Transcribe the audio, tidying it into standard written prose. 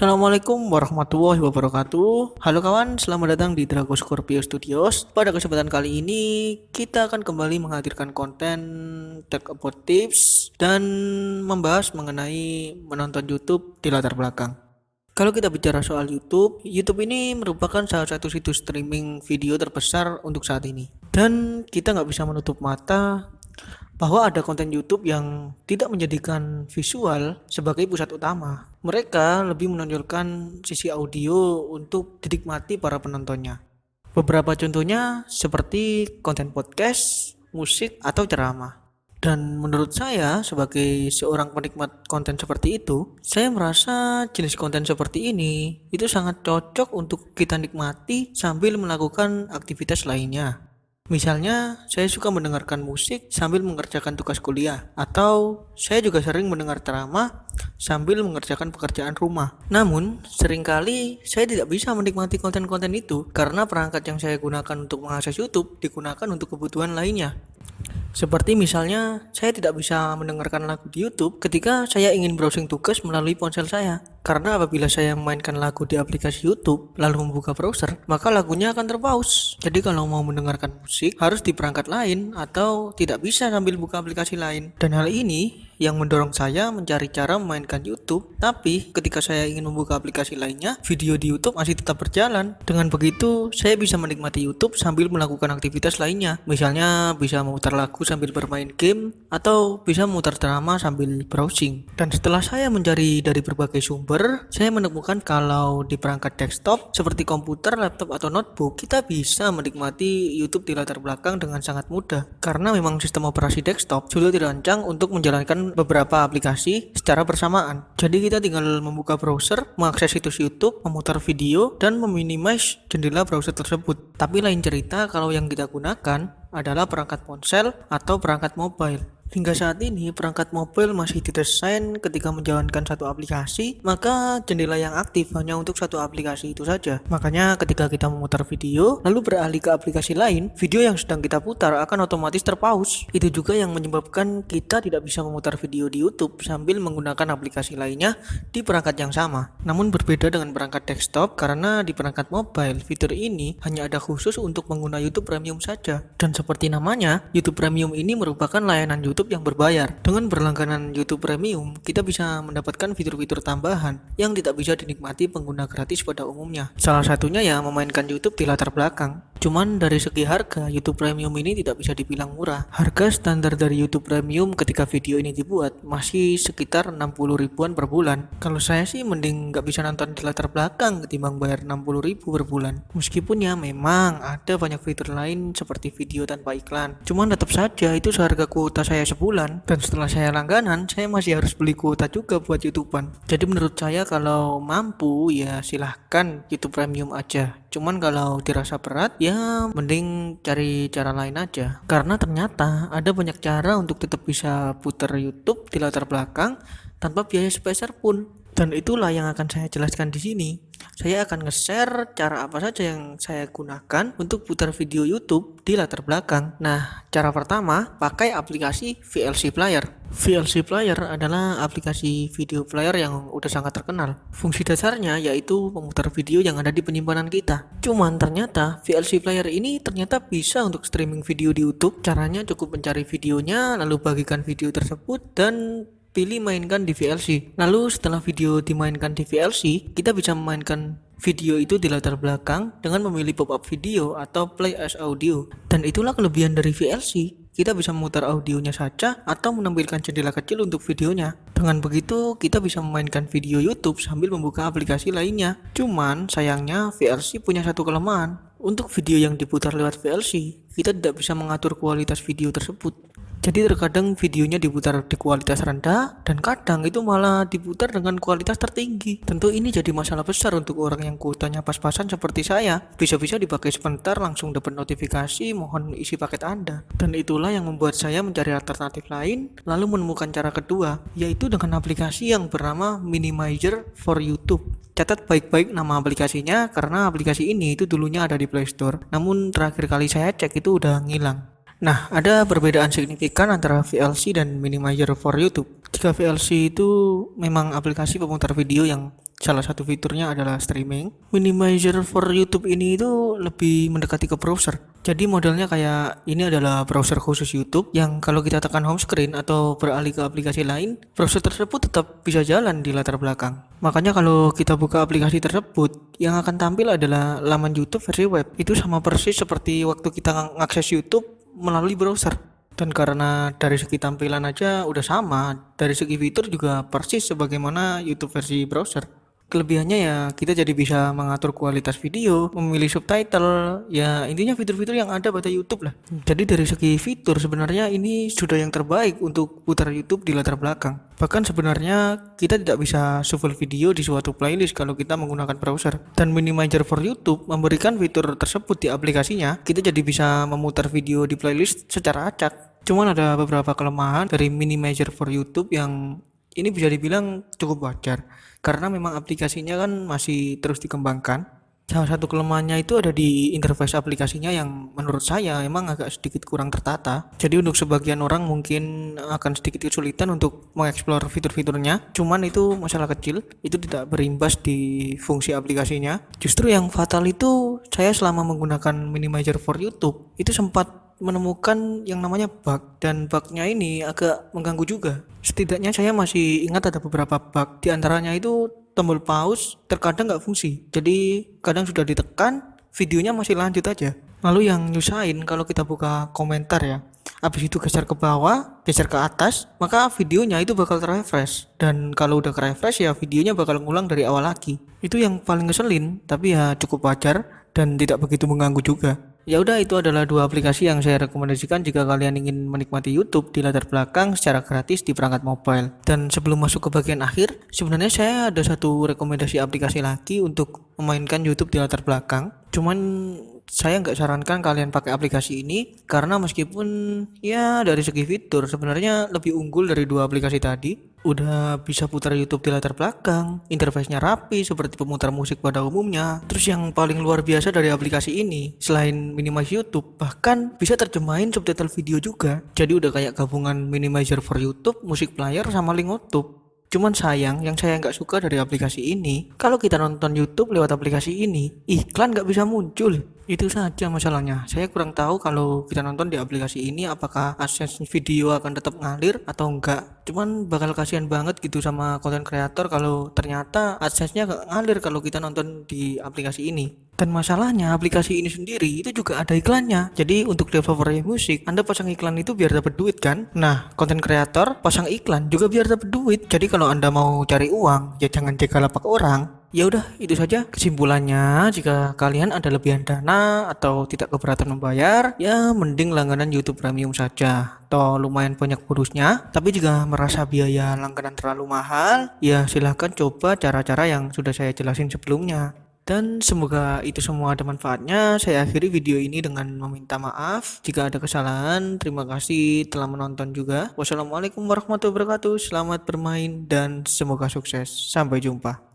Assalamualaikum warahmatullahi wabarakatuh. Halo kawan, selamat datang di Drago Scorpio Studios. Pada kesempatan kali ini kita akan kembali menghadirkan konten tech about tips dan membahas mengenai menonton YouTube di latar belakang. Kalau kita bicara soal YouTube, YouTube ini merupakan salah satu situs streaming video terbesar untuk saat ini. Dan kita nggak bisa menutup mata bahwa ada konten YouTube yang tidak menjadikan visual sebagai pusat utama. Mereka lebih menonjolkan sisi audio untuk dinikmati para penontonnya. Beberapa contohnya seperti konten podcast, musik, atau ceramah. Dan menurut saya sebagai seorang penikmat konten seperti itu, saya merasa jenis konten seperti ini itu sangat cocok untuk kita nikmati sambil melakukan aktivitas lainnya. Misalnya, saya suka mendengarkan musik sambil mengerjakan tugas kuliah, atau saya juga sering mendengar ceramah sambil mengerjakan pekerjaan rumah. Namun, seringkali saya tidak bisa menikmati konten-konten itu karena perangkat yang saya gunakan untuk mengakses YouTube digunakan untuk kebutuhan lainnya. Seperti misalnya, saya tidak bisa mendengarkan lagu di YouTube ketika saya ingin browsing tugas melalui ponsel saya. Karena apabila saya memainkan lagu di aplikasi YouTube, lalu membuka browser, maka lagunya akan terpause. Jadi kalau mau mendengarkan musik, harus di perangkat lain atau tidak bisa sambil buka aplikasi lain. Dan hal ini yang mendorong saya mencari cara memainkan YouTube. Tapi ketika saya ingin membuka aplikasi lainnya, video di YouTube masih tetap berjalan. Dengan begitu, saya bisa menikmati YouTube sambil melakukan aktivitas lainnya. Misalnya bisa memutar lagu sambil bermain game, atau bisa memutar drama sambil browsing. Dan setelah saya mencari dari berbagai sumber, saya menemukan kalau di perangkat desktop seperti komputer, laptop, atau notebook, kita bisa menikmati YouTube di latar belakang dengan sangat mudah. Karena memang sistem operasi desktop sudah dirancang untuk menjalankan beberapa aplikasi secara bersamaan. Jadi kita tinggal membuka browser, mengakses situs YouTube, memutar video, dan meminimize jendela browser tersebut. Tapi lain cerita kalau yang kita gunakan adalah perangkat ponsel atau perangkat mobile. Hingga saat ini perangkat mobile masih didesain ketika menjalankan satu aplikasi, maka jendela yang aktif hanya untuk satu aplikasi itu saja. Makanya ketika kita memutar video lalu beralih ke aplikasi lain, video yang sedang kita putar akan otomatis terpause. Itu juga yang menyebabkan kita tidak bisa memutar video di YouTube sambil menggunakan aplikasi lainnya di perangkat yang sama. Namun berbeda dengan perangkat desktop, karena di perangkat mobile fitur ini hanya ada khusus untuk pengguna YouTube Premium saja. Dan seperti namanya, YouTube Premium ini merupakan layanan YouTube yang berbayar. Dengan berlangganan YouTube Premium, kita bisa mendapatkan fitur-fitur tambahan yang tidak bisa dinikmati pengguna gratis pada umumnya. Salah satunya ya memainkan YouTube di latar belakang. Cuman dari segi harga, YouTube Premium ini tidak bisa dibilang murah. Harga standar dari YouTube Premium ketika video ini dibuat masih sekitar 60 ribuan per bulan. Kalau saya sih mending nggak bisa nonton di latar belakang ketimbang bayar 60 ribu per bulan. Meskipun ya memang ada banyak fitur lain seperti video tanpa iklan. Cuman tetap saja itu seharga kuota saya sebulan, dan setelah saya langganan saya masih harus beli kuota juga buat YouTubean. Jadi menurut saya kalau mampu ya silahkan YouTube Premium aja. Cuman kalau dirasa berat ya mending cari cara lain aja. Karena ternyata ada banyak cara untuk tetap bisa putar YouTube di latar belakang tanpa biaya sepeser pun. Dan itulah yang akan saya jelaskan di sini. Saya akan nge-share cara apa saja yang saya gunakan untuk putar video YouTube di latar belakang. Nah, cara pertama, pakai aplikasi VLC Player. VLC Player adalah aplikasi video player yang udah sangat terkenal. Fungsi dasarnya yaitu memutar video yang ada di penyimpanan kita. Cuman ternyata VLC Player ini ternyata bisa untuk streaming video di YouTube. Caranya cukup mencari videonya, lalu bagikan video tersebut dan pilih mainkan di VLC. Lalu setelah video dimainkan di VLC, kita bisa memainkan video itu di latar belakang dengan memilih pop-up video atau play as audio. Dan itulah kelebihan dari VLC. Kita bisa memutar audionya saja atau menampilkan jendela kecil untuk videonya. Dengan begitu, kita bisa memainkan video YouTube sambil membuka aplikasi lainnya. Cuman sayangnya VLC punya satu kelemahan. Untuk video yang diputar lewat VLC, kita tidak bisa mengatur kualitas video tersebut. Jadi terkadang videonya diputar di kualitas rendah dan kadang itu malah diputar dengan kualitas tertinggi. Tentu ini jadi masalah besar untuk orang yang kuotanya pas-pasan seperti saya. Bisa-bisa dipakai sebentar langsung dapat notifikasi mohon isi paket Anda. Dan itulah yang membuat saya mencari alternatif lain lalu menemukan cara kedua, yaitu dengan aplikasi yang bernama Minimizer for YouTube. Catat baik-baik nama aplikasinya karena aplikasi ini itu dulunya ada di Play Store. Namun terakhir kali saya cek itu udah ngilang. Nah, ada perbedaan signifikan antara VLC dan Minimizer for YouTube. Jika VLC itu memang aplikasi pemutar video yang Salah satu fiturnya adalah streaming. Minimizer for YouTube ini itu lebih mendekati ke browser. Jadi modelnya kayak ini adalah browser khusus YouTube yang kalau kita tekan home screen atau beralih ke aplikasi lain, browser tersebut tetap bisa jalan di latar belakang. Makanya kalau kita buka aplikasi tersebut, yang akan tampil adalah laman YouTube versi web. Itu sama persis seperti waktu kita ngakses YouTube melalui browser. Dan karena dari segi tampilan aja udah sama, dari segi fitur juga persis sebagaimana YouTube versi browser. Kelebihannya ya kita jadi bisa mengatur kualitas video, memilih subtitle, ya intinya fitur-fitur yang ada pada YouTube lah. Jadi dari segi fitur sebenarnya ini sudah yang terbaik untuk putar YouTube di latar belakang. Bahkan sebenarnya kita tidak bisa shuffle video di suatu playlist kalau kita menggunakan browser. Dan Minimizer for YouTube memberikan fitur tersebut di aplikasinya, kita jadi bisa memutar video di playlist secara acak. Cuman ada beberapa kelemahan dari Minimizer for YouTube yang ini bisa dibilang cukup wajar karena memang aplikasinya kan masih terus dikembangkan. Salah satu kelemahannya itu ada di interface aplikasinya yang menurut saya emang agak sedikit kurang tertata. Jadi untuk sebagian orang mungkin akan sedikit kesulitan untuk mengeksplor fitur-fiturnya. Cuman itu masalah kecil, itu tidak berimbas di fungsi aplikasinya. Justru yang fatal itu saya selama menggunakan Minimizer for YouTube itu sempat menemukan yang namanya bug, dan bugnya ini agak mengganggu juga. Setidaknya saya masih ingat ada beberapa bug, di antaranya itu tombol pause terkadang nggak fungsi, jadi kadang sudah ditekan videonya masih lanjut aja. Lalu yang nyusahin kalau kita buka komentar ya, habis itu geser ke bawah, geser ke atas, maka videonya itu bakal terrefresh, dan kalau udah refresh ya videonya bakal ngulang dari awal lagi. Itu yang paling ngeselin, tapi ya cukup wajar dan tidak begitu mengganggu juga. Ya udah, itu adalah dua aplikasi yang saya rekomendasikan jika kalian ingin menikmati YouTube di latar belakang secara gratis di perangkat mobile. Dan sebelum masuk ke bagian akhir, sebenarnya saya ada satu rekomendasi aplikasi lagi untuk memainkan YouTube di latar belakang. Cuman saya nggak sarankan kalian pakai aplikasi ini karena meskipun ya dari segi fitur sebenarnya lebih unggul dari dua aplikasi tadi. Udah bisa putar YouTube di latar belakang, interface-nya rapi seperti pemutar musik pada umumnya. Terus yang paling luar biasa dari aplikasi ini, selain minimize YouTube, bahkan bisa terjemahin subtitle video juga. Jadi udah kayak gabungan Minimizer for YouTube, musik player, sama link YouTube. Cuman sayang, yang saya nggak suka dari aplikasi ini, kalau kita nonton YouTube lewat aplikasi ini, iklan nggak bisa muncul. Itu saja masalahnya. Saya kurang tahu kalau kita nonton di aplikasi ini apakah akses video akan tetap ngalir atau enggak. Cuman bakal kasihan banget gitu sama konten kreator kalau ternyata aksesnya nggak ngalir kalau kita nonton di aplikasi ini. Dan masalahnya aplikasi ini sendiri itu juga ada iklannya. Jadi untuk developer musik, Anda pasang iklan itu biar dapat duit kan? Nah, konten kreator pasang iklan juga biar dapat duit. Jadi kalau Anda mau cari uang, ya jangan jaga lapak orang. Ya udah, itu saja kesimpulannya. Jika kalian ada lebihan dana atau tidak keberatan membayar, ya mending langganan YouTube Premium saja. Toh lumayan banyak bonusnya. Tapi jika merasa biaya langganan terlalu mahal, ya silahkan coba cara-cara yang sudah saya jelasin sebelumnya. Dan semoga itu semua ada manfaatnya. Saya akhiri video ini dengan meminta maaf jika ada kesalahan. Terima kasih telah menonton juga. Wassalamualaikum warahmatullahi wabarakatuh. Selamat bermain dan semoga sukses. Sampai jumpa.